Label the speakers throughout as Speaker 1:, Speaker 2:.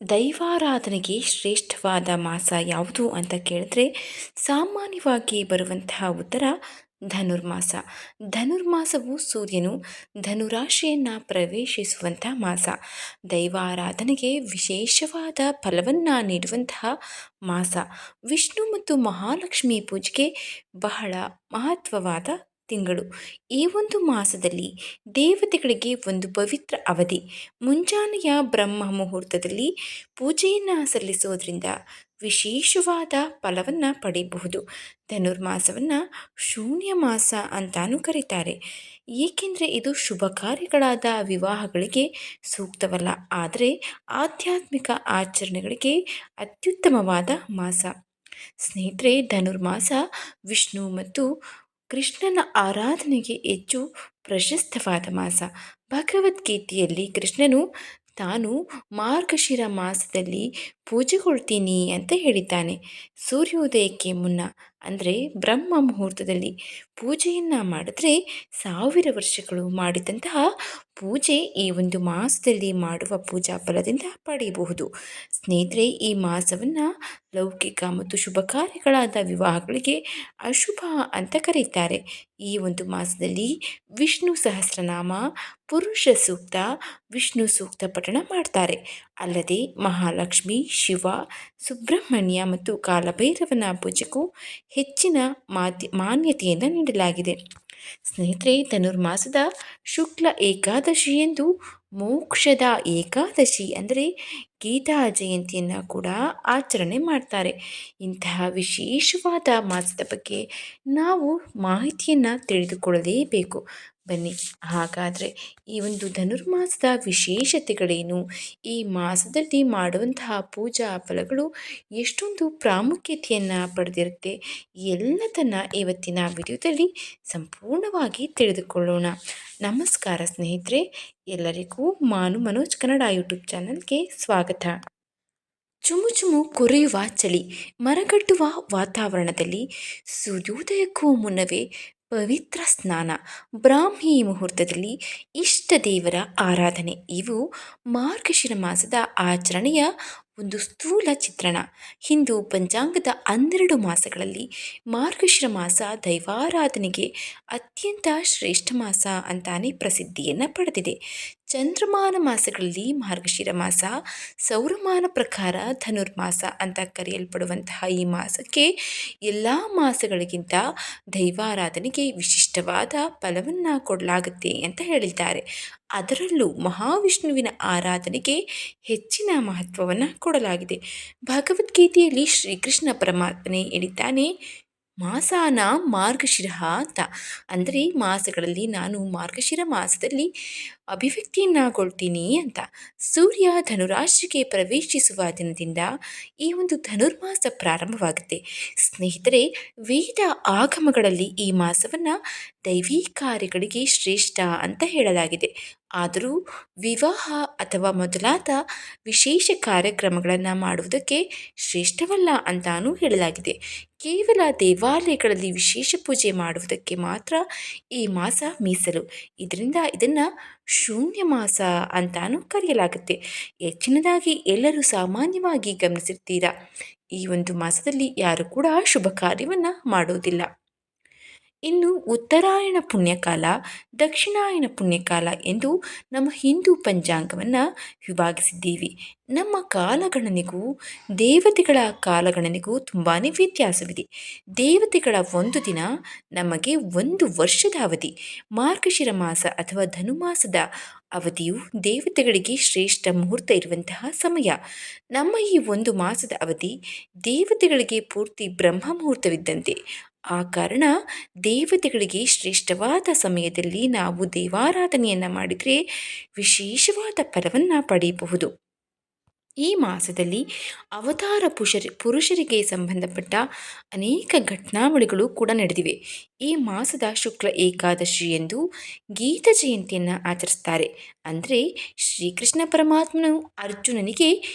Speaker 1: ದೈವಾರಾಧನೆಗೆ ಶ್ರೇಷ್ಠವಾದ ಮಾಸ ಯಾವುದು ಅಂತ ಕೇಳಿದ್ರೆ ಸಾಮಾನ್ಯವಾಗಿ ಬರುವಂತಹ ಉತ್ತರ ಧನುರ್ಮಾಸ. ಧನುರ್ಮಾಸವು ಸೂರ್ಯನು ಧನುರಾಶಿಯನ್ನು ಪ್ರವೇಶಿಸುವಂಥ ಮಾಸ. ದೈವಾರಾಧನೆಗೆ ವಿಶೇಷವಾದ ಫಲವನ್ನು ನೀಡುವಂತಹ ಮಾಸ. ವಿಷ್ಣು ಮತ್ತು ಮಹಾಲಕ್ಷ್ಮಿ ಪೂಜೆಗೆ ಬಹಳ ಮಹತ್ವವಾದ ತಿಂಗಳು. ಈ ಒಂದು ಮಾಸದಲ್ಲಿ ದೇವತೆಗಳಿಗೆ ಒಂದು ಪವಿತ್ರ ಅವಧಿ. ಮುಂಜಾನೆಯ ಬ್ರಹ್ಮ ಮುಹೂರ್ತದಲ್ಲಿ ಪೂಜೆಯನ್ನು ಸಲ್ಲಿಸೋದ್ರಿಂದ ವಿಶೇಷವಾದ ಫಲವನ್ನು ಪಡೆಯಬಹುದು. ಧನುರ್ಮಾಸವನ್ನು ಶೂನ್ಯ ಮಾಸ ಅಂತಾನೂ ಕರೀತಾರೆ, ಏಕೆಂದರೆ ಇದು ಶುಭ ಕಾರ್ಯಗಳಾದ ವಿವಾಹಗಳಿಗೆ ಸೂಕ್ತವಲ್ಲ, ಆದರೆ ಆಧ್ಯಾತ್ಮಿಕ ಆಚರಣೆಗಳಿಗೆ ಅತ್ಯುತ್ತಮವಾದ ಮಾಸ. ಸ್ನೇಹಿತರೆ, ಧನುರ್ಮಾಸ ವಿಷ್ಣು ಮತ್ತು ಕೃಷ್ಣನ ಆರಾಧನೆಗೆ ಹೆಚ್ಚು ಪ್ರಶಸ್ತವಾದ ಮಾಸ. ಭಗವದ್ಗೀತೆಯಲ್ಲಿ ಕೃಷ್ಣನು ತಾನು ಮಾರ್ಗಶಿರ ಮಾಸದಲ್ಲಿ ಪೂಜೆಗೊಳ್ತೀನಿ ಅಂತ ಹೇಳಿದ್ದಾನೆ. ಸೂರ್ಯೋದಯಕ್ಕೆ ಮುನ್ನ ಅಂದರೆ ಬ್ರಹ್ಮ ಮುಹೂರ್ತದಲ್ಲಿ ಪೂಜೆಯನ್ನು ಮಾಡಿದ್ರೆ 1000 ವರ್ಷಗಳು ಮಾಡಿದಂತಹ ಪೂಜೆ ಈ ಒಂದು ಮಾಸದಲ್ಲಿ ಮಾಡುವ ಪೂಜಾ ಫಲದಿಂದ ಪಡೆಯಬಹುದು. ಸ್ನೇಹಿತರೆ, ಈ ಮಾಸವನ್ನು ಲೌಕಿಕ ಮತ್ತು ಶುಭ ಕಾರ್ಯಗಳಾದ ವಿವಾಹಗಳಿಗೆ ಅಶುಭ ಅಂತ ಕರೀತಾರೆ. ಈ ಒಂದು ಮಾಸದಲ್ಲಿ ವಿಷ್ಣು ಸಹಸ್ರನಾಮ, ಪುರುಷ ಸೂಕ್ತ, ವಿಷ್ಣು ಸೂಕ್ತ ಪಠಣ ಮಾಡ್ತಾರೆ. ಅಲ್ಲದೆ ಮಹಾಲಕ್ಷ್ಮಿ, ಶಿವ, ಸುಬ್ರಹ್ಮಣ್ಯ ಮತ್ತು ಕಾಲಭೈರವನ ಪೂಜೆಗೂ ಹೆಚ್ಚಿನ ಮಾನ್ಯತೆಯನ್ನು ನೀಡಲಾಗಿದೆ. ಸ್ನೇಹಿತರೆ, ಧನುರ್ಮಾಸದ ಶುಕ್ಲ ಏಕಾದಶಿಯಂದು ಮೋಕ್ಷದ ಏಕಾದಶಿ ಅಂದರೆ ಗೀತಾ ಜಯಂತಿಯನ್ನು ಕೂಡ ಆಚರಣೆ ಮಾಡ್ತಾರೆ. ಇಂತಹ ವಿಶೇಷವಾದ ಮಾಸದ ಬಗ್ಗೆ ನಾವು ಮಾಹಿತಿಯನ್ನು ತಿಳಿದುಕೊಳ್ಳಲೇಬೇಕು. ಬನ್ನಿ, ಹಾಗಾದರೆ ಈ ಒಂದು ಧನುರ್ಮಾಸದ ವಿಶೇಷತೆಗಳೇನು, ಈ ಮಾಸದಲ್ಲಿ ಮಾಡುವಂತಹ ಪೂಜಾ ಫಲಗಳು ಎಷ್ಟೊಂದು ಪ್ರಾಮುಖ್ಯತೆಯನ್ನು ಪಡೆದಿರುತ್ತೆ, ಎಲ್ಲದನ್ನು ಇವತ್ತಿನ ವಿಡಿಯೋದಲ್ಲಿ ಸಂಪೂರ್ಣವಾಗಿ ತಿಳಿದುಕೊಳ್ಳೋಣ. ನಮಸ್ಕಾರ ಸ್ನೇಹಿತರೆ, ಎಲ್ಲರಿಗೂ ಮನೋಜ್ ಕನ್ನಡ ಯೂಟ್ಯೂಬ್ ಚಾನಲ್ಗೆ ಸ್ವಾಗತ. ಚುಮು ಚುಮು ಕೊರೆಯುವ ಚಳಿ ಮರಗಟ್ಟುವ ವಾತಾವರಣದಲ್ಲಿ ಸೂರ್ಯೋದಯಕ್ಕೂ ಮುನ್ನವೇ ಪವಿತ್ರ ಸ್ನಾನ, ಬ್ರಾಹ್ಮಿ ಮುಹೂರ್ತದಲ್ಲಿ ಇಷ್ಟ ದೇವರ ಆರಾಧನೆ ಇವು ಮಾರ್ಗಶಿರ ಮಾಸದ ಆಚರಣೆಯ ಒಂದು ಸ್ಥೂಲ ಚಿತ್ರಣ. ಹಿಂದೂ ಪಂಚಾಂಗದ 12 ಮಾಸಗಳಲ್ಲಿ ಮಾರ್ಗಶಿರ ಮಾಸ ದೈವಾರಾಧನೆಗೆ ಅತ್ಯಂತ ಶ್ರೇಷ್ಠ ಮಾಸ ಅಂತಾನೆ ಪ್ರಸಿದ್ಧಿಯನ್ನು ಪಡೆದಿದೆ. ಚಂದ್ರಮಾನ ಮಾಸಗಳಲ್ಲಿ ಮಾರ್ಗಶಿರ ಮಾಸ, ಸೌರಮಾನ ಪ್ರಕಾರ ಧನುರ್ಮಾಸ ಅಂತ ಕರೆಯಲ್ಪಡುವಂತಹ ಈ ಮಾಸಕ್ಕೆ ಎಲ್ಲ ಮಾಸಗಳಿಗಿಂತ ದೈವಾರಾಧನೆಗೆ ವಿಶಿಷ್ಟವಾದ ಫಲವನ್ನು ಕೊಡಲಾಗುತ್ತೆ ಅಂತ ಹೇಳಿದ್ದಾರೆ. ಅದರಲ್ಲೂ ಮಹಾವಿಷ್ಣುವಿನ ಆರಾಧನೆಗೆ ಹೆಚ್ಚಿನ ಮಹತ್ವವನ್ನು ಕೊಡಲಾಗಿದೆ. ಭಗವದ್ಗೀತೆಯಲ್ಲಿ ಶ್ರೀಕೃಷ್ಣ ಪರಮಾತ್ಮನೇ ಹೇಳಿದ್ದಾನೆ, ಮಾಸಾನ ಮಾರ್ಗಶಿರ ಅಂತ. ಅಂದರೆ ಮಾಸಗಳಲ್ಲಿ ನಾನು ಮಾರ್ಗಶಿರ ಮಾಸದಲ್ಲಿ ಅಭಿವ್ಯಕ್ತಿಯನ್ನಾಗೊಳ್ತೀನಿ ಅಂತ. ಸೂರ್ಯ ಧನುರಾಶಿಗೆ ಪ್ರವೇಶಿಸುವ ದಿನದಿಂದ ಈ ಒಂದು ಧನುರ್ಮಾಸ ಪ್ರಾರಂಭವಾಗುತ್ತೆ. ಸ್ನೇಹಿತರೆ, ವೇದ ಆಗಮಗಳಲ್ಲಿ ಈ ಮಾಸವನ್ನು ದೈವಿ ಕಾರ್ಯಗಳಿಗೆ ಶ್ರೇಷ್ಠ ಅಂತ ಹೇಳಲಾಗಿದೆ. ಆದರೂ ವಿವಾಹ ಅಥವಾ ಮೊದಲಾದ ವಿಶೇಷ ಕಾರ್ಯಕ್ರಮಗಳನ್ನು ಮಾಡುವುದಕ್ಕೆ ಶ್ರೇಷ್ಠವಲ್ಲ ಅಂತಾನೂ ಹೇಳಲಾಗಿದೆ. ಕೇವಲ ದೇವಾಲಯಗಳಲ್ಲಿ ವಿಶೇಷ ಪೂಜೆ ಮಾಡುವುದಕ್ಕೆ ಮಾತ್ರ ಈ ಮಾಸ ಮೀಸಲು. ಇದರಿಂದ ಇದನ್ನು ಶೂನ್ಯ ಮಾಸ ಅಂತಾನೂ ಕರೆಯಲಾಗುತ್ತೆ. ಹೆಚ್ಚಿನದಾಗಿ ಎಲ್ಲರೂ ಸಾಮಾನ್ಯವಾಗಿ ಗಮನಿಸಿರ್ತೀರಾ, ಈ ಒಂದು ಮಾಸದಲ್ಲಿ ಯಾರು ಕೂಡ ಶುಭ ಕಾರ್ಯವನ್ನು ಮಾಡೋದಿಲ್ಲ. ಇನ್ನು ಉತ್ತರಾಯಣ ಪುಣ್ಯಕಾಲ, ದಕ್ಷಿಣಾಯನ ಪುಣ್ಯಕಾಲ ಎಂದು ನಮ್ಮ ಹಿಂದೂ ಪಂಚಾಂಗವನ್ನು ವಿಭಾಗಿಸಿದ್ದೀವಿ. ನಮ್ಮ ಕಾಲಗಣನೆಗೂ ದೇವತೆಗಳ ಕಾಲಗಣನೆಗೂ ತುಂಬಾ ವ್ಯತ್ಯಾಸವಿದೆ. ದೇವತೆಗಳ ಒಂದು ದಿನ ನಮಗೆ 1 ವರ್ಷದ ಅವಧಿ. ಮಾರ್ಗಶಿರ ಮಾಸ ಅಥವಾ ಧನುಮಾಸದ ಅವಧಿಯು ದೇವತೆಗಳಿಗೆ ಶ್ರೇಷ್ಠ ಮುಹೂರ್ತ ಇರುವಂತಹ ಸಮಯ. ನಮ್ಮ ಈ 1 ಮಾಸದ ಅವಧಿ ದೇವತೆಗಳಿಗೆ ಪೂರ್ತಿ ಬ್ರಹ್ಮ ಮುಹೂರ್ತವಿದ್ದಂತೆ. ಆ ಕಾರಣ ದೇವತೆಗಳಿಗೆ ಶ್ರೇಷ್ಠವಾದ ಸಮಯದಲ್ಲಿ ನಾವು ದೇವಾರಾಧನೆಯನ್ನು ಮಾಡಿದರೆ ವಿಶೇಷವಾದ ಫಲವನ್ನು ಪಡೆಯಬಹುದು. ಈ ಮಾಸದಲ್ಲಿ ಅವತಾರ ಪುರುಷರಿಗೆ ಸಂಬಂಧಪಟ್ಟ ಅನೇಕ ಘಟನಾವಳಿಗಳು ಕೂಡ ನಡೆದಿವೆ. ಈ ಮಾಸದ ಶುಕ್ಲ ಏಕಾದಶಿ ಎಂದು ಗೀತ ಜಯಂತಿಯನ್ನು ಆಚರಿಸ್ತಾರೆ. ಅಂದರೆ ಶ್ರೀಕೃಷ್ಣ ಪರಮಾತ್ಮನು ಅರ್ಜುನನಿಗೆ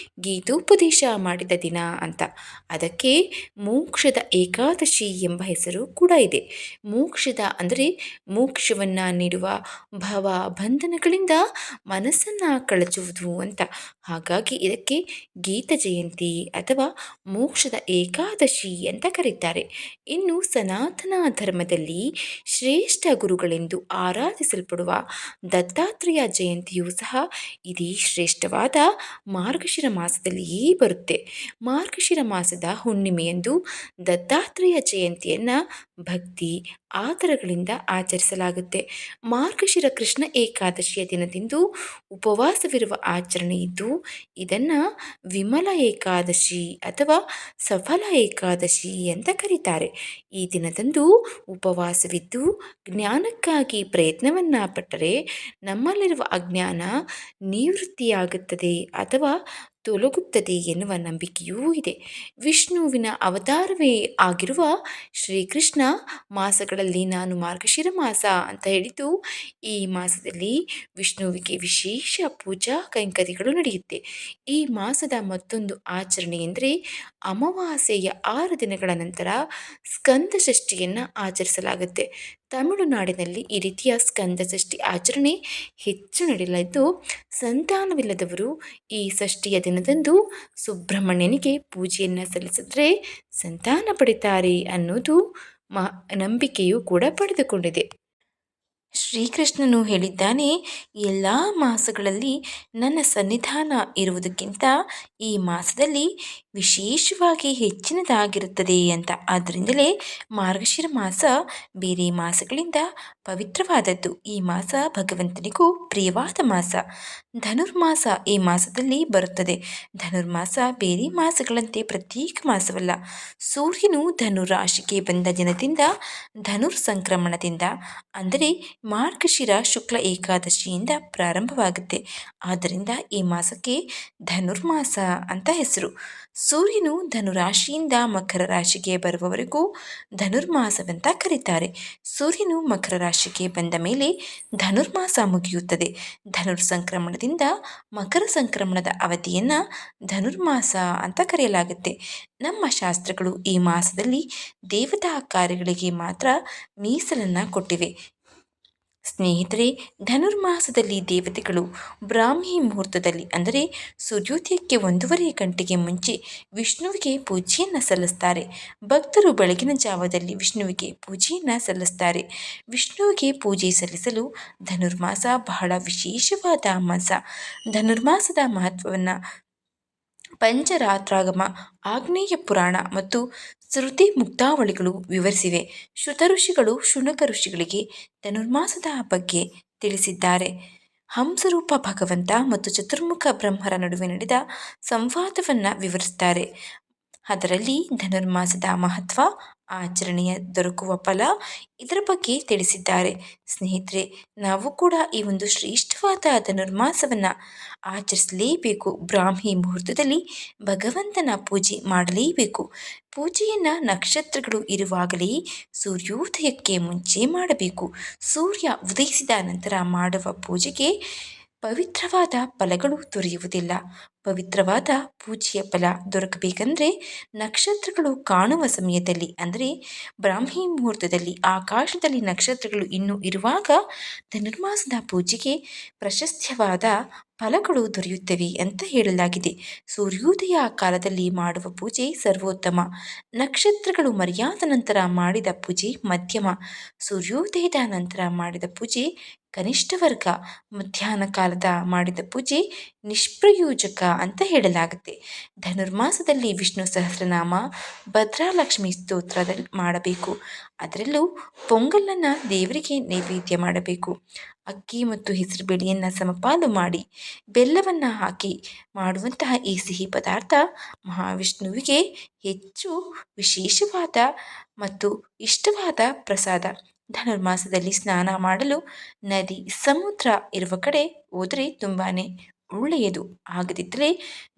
Speaker 1: ಗೀತೋಪದೇಶ ಮಾಡಿದ ದಿನ ಅಂತ. ಅದಕ್ಕೆ ಮೋಕ್ಷದ ಏಕಾದಶಿ ಎಂಬ ಹೆಸರು ಕೂಡ ಇದೆ. ಮೋಕ್ಷದ ಅಂದರೆ ಮೋಕ್ಷವನ್ನು ನೀಡುವ ಭವ ಬಂಧನಗಳಿಂದ ಮನಸ್ಸನ್ನು ಕಳಚುವುದು ಅಂತ. ಹಾಗಾಗಿ ಇದಕ್ಕೆ ಮಾಸಕ್ಕೆ ಗೀತ ಜಯಂತಿ ಅಥವಾ ಮೋಕ್ಷದ ಏಕಾದಶಿ ಅಂತ ಕರೀತಾರೆ. ಇನ್ನು ಸನಾತನ ಧರ್ಮದಲ್ಲಿ ಶ್ರೇಷ್ಠ ಗುರುಗಳೆಂದು ಆರಾಧಿಸಲ್ಪಡುವ ದತ್ತಾತ್ರೇಯ ಜಯಂತಿಯೂ ಸಹ ಇದೇ ಶ್ರೇಷ್ಠವಾದ ಮಾರ್ಗಶಿರ ಮಾಸದಲ್ಲಿಯೇ ಬರುತ್ತೆ. ಮಾರ್ಗಶಿರ ಮಾಸದ ಹುಣ್ಣಿಮೆಯಂದು ದತ್ತಾತ್ರೇಯ ಜಯಂತಿಯನ್ನು ಭಕ್ತಿ ಆದರಗಳಿಂದ ಆಚರಿಸಲಾಗುತ್ತೆ. ಮಾರ್ಗಶಿರ ಕೃಷ್ಣ ಏಕಾದಶಿಯ ದಿನದಂದು ಉಪವಾಸವಿರುವ ಆಚರಣೆ ಇದ್ದು ಇದನ್ನು ವಿಮಲ ಏಕಾದಶಿ ಅಥವಾ ಸಫಲ ಏಕಾದಶಿ ಅಂತ ಕರೀತಾರೆ. ಈ ದಿನದಂದು ಉಪವಾಸವಿದ್ದು ಜ್ಞಾನಕ್ಕಾಗಿ ಪ್ರಯತ್ನವನ್ನು ಪಟ್ಟರೆ ನಮ್ಮಲ್ಲಿರುವ ಅಜ್ಞಾನ ನಿವೃತ್ತಿಯಾಗುತ್ತದೆ ಅಥವಾ ತೊಲಗುತ್ತದೆ ಎನ್ನುವ ನಂಬಿಕೆಯೂ ಇದೆ. ವಿಷ್ಣುವಿನ ಅವತಾರವೇ ಆಗಿರುವ ಶ್ರೀಕೃಷ್ಣ ಮಾಸಗಳಲ್ಲಿ ನಾನು ಮಾರ್ಗಶಿರ ಮಾಸ ಅಂತ ಹೇಳಿದ್ದು, ಈ ಮಾಸದಲ್ಲಿ ವಿಷ್ಣುವಿಗೆ ವಿಶೇಷ ಪೂಜಾ ಕೈಂಕರ್ಯಗಳು ನಡೆಯುತ್ತೆ. ಈ ಮಾಸದ ಮತ್ತೊಂದು ಆಚರಣೆ ಎಂದರೆ ಅಮಾವಾಸ್ಯೆಯ 6 ದಿನಗಳ ನಂತರ ಸ್ಕಂದ ಷಷ್ಠಿಯನ್ನು ಆಚರಿಸಲಾಗುತ್ತೆ. ತಮಿಳುನಾಡಿನಲ್ಲಿ ಈ ರೀತಿಯ ಸ್ಕಂದ ಷಷ್ಠಿ ಆಚರಣೆ ಹೆಚ್ಚು ನಡೆಯಲಿದ್ದು, ಸಂತಾನವಿಲ್ಲದವರು ಈ ಷಷ್ಠಿಯ ದಿನದಂದು ಸುಬ್ರಹ್ಮಣ್ಯನಿಗೆ ಪೂಜೆಯನ್ನು ಸಲ್ಲಿಸಿದ್ರೆ ಸಂತಾನ ಪಡಿತಾರೆ ಅನ್ನೋದು ನಂಬಿಕೆಯೂ ಕೂಡ ಪಡೆದುಕೊಂಡಿದೆ. ಶ್ರೀಕೃಷ್ಣನು ಹೇಳಿದ್ದಾನೆ, ಎಲ್ಲ ಮಾಸಗಳಲ್ಲಿ ನನ್ನ ಸನ್ನಿಧಾನ ಇರುವುದಕ್ಕಿಂತ ಈ ಮಾಸದಲ್ಲಿ ವಿಶೇಷವಾಗಿ ಹೆಚ್ಚಿನದಾಗಿರುತ್ತದೆ ಅಂತ. ಆದ್ದರಿಂದಲೇ ಮಾರ್ಗಶಿರ ಮಾಸ ಬೇರೆ ಮಾಸಗಳಿಂದ ಪವಿತ್ರವಾದದ್ದು. ಈ ಮಾಸ ಭಗವಂತನಿಗೂ ಪ್ರಿಯವಾದ ಮಾಸ. ಧನುರ್ಮಾಸ ಈ ಮಾಸದಲ್ಲಿ ಬರುತ್ತದೆ. ಧನುರ್ಮಾಸ ಬೇರೆ ಮಾಸಗಳಂತೆ ಪ್ರತ್ಯೇಕ ಮಾಸವಲ್ಲ. ಸೂರ್ಯನು ಧನು ರಾಶಿಗೆ ಬಂದ ದಿನದಿಂದ ಧನುರ್ ಸಂಕ್ರಮಣದಿಂದ ಅಂದರೆ ಮಾರ್ಗಶಿರ ಶುಕ್ಲ ಏಕಾದಶಿಯಿಂದ ಪ್ರಾರಂಭವಾಗುತ್ತೆ. ಆದ್ದರಿಂದ ಈ ಮಾಸಕ್ಕೆ ಧನುರ್ಮಾಸ ಅಂತ ಹೆಸರು. ಸೂರ್ಯನು ಧನುರಾಶಿಯಿಂದ ಮಕರ ರಾಶಿಗೆ ಬರುವವರೆಗೂ ಧನುರ್ಮಾಸವಂತ ಕರೀತಾರೆ. ಸೂರ್ಯನು ಮಕರ ರಾಶಿಗೆ ಬಂದ ಮೇಲೆ ಧನುರ್ಮಾಸ ಮುಗಿಯುತ್ತದೆ. ಧನುರ್ ಸಂಕ್ರಮಣದಿಂದ ಮಕರ ಸಂಕ್ರಮಣದ ಅವಧಿಯನ್ನು ಧನುರ್ಮಾಸ ಅಂತ ಕರೆಯಲಾಗುತ್ತೆ. ನಮ್ಮ ಶಾಸ್ತ್ರಗಳು ಈ ಮಾಸದಲ್ಲಿ ದೇವತಾ ಕಾರ್ಯಗಳಿಗೆ ಮಾತ್ರ ಮೀಸಲನ್ನು ಕೊಟ್ಟಿವೆ. ಸ್ನೇಹಿತರೆ, ಧನುರ್ಮಾಸದಲ್ಲಿ ದೇವತೆಗಳು ಬ್ರಾಹ್ಮಿ ಮುಹೂರ್ತದಲ್ಲಿ ಅಂದರೆ ಸೂರ್ಯೋದಯಕ್ಕೆ 1:30 ಗಂಟೆಗೆ ಮುಂಚೆ ವಿಷ್ಣುವಿಗೆ ಪೂಜೆಯನ್ನು ಸಲ್ಲಿಸ್ತಾರೆ. ಭಕ್ತರು ಬೆಳಗಿನ ಜಾವದಲ್ಲಿ ವಿಷ್ಣುವಿಗೆ ಪೂಜೆಯನ್ನು ಸಲ್ಲಿಸ್ತಾರೆ. ವಿಷ್ಣುವಿಗೆ ಪೂಜೆ ಸಲ್ಲಿಸಲು ಧನುರ್ಮಾಸ ಬಹಳ ವಿಶೇಷವಾದ ಮಾಸ. ಧನುರ್ಮಾಸದ ಮಹತ್ವವನ್ನು ಪಂಚರಾತ್ರಾಗಮ, ಆಗ್ನೇಯ ಪುರಾಣ ಮತ್ತು ಶ್ರುತಿ ಮುಕ್ತಾವಳಿಗಳು ವಿವರಿಸಿವೆ. ಶ್ರುತ ಋಷಿಗಳು ಶುನಕ ಋಷಿಗಳಿಗೆ ಧನುರ್ಮಾಸದ ಬಗ್ಗೆ ತಿಳಿಸಿದ್ದಾರೆ. ಹಂಸರೂಪ ಭಗವಂತ ಮತ್ತು ಚತುರ್ಮುಖ ಬ್ರಹ್ಮರ ನಡುವೆ ನಡೆದ ಸಂವಾದವನ್ನು ವಿವರಿಸುತ್ತಾರೆ. ಅದರಲ್ಲಿ ಧನುರ್ಮಾಸದ ಮಹತ್ವ, ಆಚರಣೆಯ ದೊರಕುವ ಫಲ ಇದರ ಬಗ್ಗೆ ತಿಳಿಸಿದ್ದಾರೆ. ಸ್ನೇಹಿತರೆ, ನಾವು ಕೂಡ ಈ ಒಂದು ಶ್ರೇಷ್ಠವಾದ ಧನುರ್ಮಾಸವನ್ನು ಆಚರಿಸಲೇಬೇಕು. ಬ್ರಾಹ್ಮಿ ಮುಹೂರ್ತದಲ್ಲಿ ಭಗವಂತನ ಪೂಜೆ ಮಾಡಲೇಬೇಕು. ಪೂಜೆಯನ್ನು ನಕ್ಷತ್ರಗಳು ಇರುವಾಗಲೇ ಸೂರ್ಯೋದಯಕ್ಕೆ ಮುಂಚೆ ಮಾಡಬೇಕು. ಸೂರ್ಯ ಉದಯಿಸಿದ ನಂತರ ಮಾಡುವ ಪೂಜೆಗೆ ಪವಿತ್ರವಾದ ಫಲಗಳು ದೊರೆಯುವುದಿಲ್ಲ. ಪವಿತ್ರವಾದ ಪೂಜೆಯ ಫಲ ದೊರಕಬೇಕೆಂದರೆ ನಕ್ಷತ್ರಗಳು ಕಾಣುವ ಸಮಯದಲ್ಲಿ ಅಂದರೆ ಬ್ರಾಹ್ಮಿ ಮುಹೂರ್ತದಲ್ಲಿ ಆಕಾಶದಲ್ಲಿ ನಕ್ಷತ್ರಗಳು ಇನ್ನೂ ಇರುವಾಗ ಧನುರ್ಮಾಸದ ಪೂಜೆಗೆ ಪ್ರಶಸ್ತ್ಯವಾದ ಫಲಗಳು ದೊರೆಯುತ್ತವೆ ಅಂತ ಹೇಳಲಾಗಿದೆ. ಸೂರ್ಯೋದಯ ಕಾಲದಲ್ಲಿ ಮಾಡುವ ಪೂಜೆ ಸರ್ವೋತ್ತಮ. ನಕ್ಷತ್ರಗಳು ಮರೆಯಾದ ನಂತರ ಮಾಡಿದ ಪೂಜೆ ಮಧ್ಯಮ. ಸೂರ್ಯೋದಯದ ನಂತರ ಮಾಡಿದ ಪೂಜೆ ಕನಿಷ್ಠ ವರ್ಗ. ಮಧ್ಯಾಹ್ನ ಕಾಲದ ಮಾಡಿದ ಪೂಜೆ ನಿಷ್ಪ್ರಯೋಜಕ ಅಂತ ಹೇಳಲಾಗುತ್ತೆ. ಧನುರ್ಮಾಸದಲ್ಲಿ ವಿಷ್ಣು ಸಹಸ್ರನಾಮ, ಭದ್ರಾಲಕ್ಷ್ಮಿ ಸ್ತೋತ್ರದಲ್ಲಿ ಮಾಡಬೇಕು. ಅದರಲ್ಲೂ ಪೊಂಗಲನ್ನು ದೇವರಿಗೆ ನೈವೇದ್ಯ ಮಾಡಬೇಕು. ಅಕ್ಕಿ ಮತ್ತು ಹೆಸರುಬೇಳೆಯನ್ನು ಸಮಪಾಲು ಮಾಡಿ ಬೆಲ್ಲವನ್ನು ಹಾಕಿ ಮಾಡುವಂತಹ ಈ ಸಿಹಿ ಪದಾರ್ಥ ಮಹಾವಿಷ್ಣುವಿಗೆ ಹೆಚ್ಚು ವಿಶೇಷವಾದ ಮತ್ತು ಇಷ್ಟವಾದ ಪ್ರಸಾದ. ಧನುರ್ಮಾಸದಲ್ಲಿ ಸ್ನಾನ ಮಾಡಲು ನದಿ, ಸಮುದ್ರ ಇರುವ ಕಡೆ ಹೋದರೆ ತುಂಬಾ ಒಳ್ಳೆಯದು. ಆಗದಿದ್ದರೆ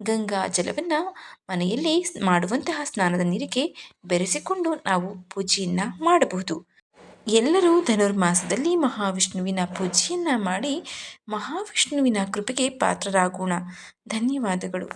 Speaker 1: ಗಂಗಾ ಜಲವನ್ನು ಮನೆಯಲ್ಲಿ ಮಾಡುವಂತಹ ಸ್ನಾನದ ನೀರಿಗೆ ಬೆರೆಸಿಕೊಂಡು ನಾವು ಪೂಜೆಯನ್ನು ಮಾಡಬಹುದು. ಎಲ್ಲರೂ ಧನುರ್ಮಾಸದಲ್ಲಿ ಮಹಾವಿಷ್ಣುವಿನ ಪೂಜೆಯನ್ನು ಮಾಡಿ ಮಹಾವಿಷ್ಣುವಿನ ಕೃಪೆಗೆ ಪಾತ್ರರಾಗೋಣ. ಧನ್ಯವಾದಗಳು.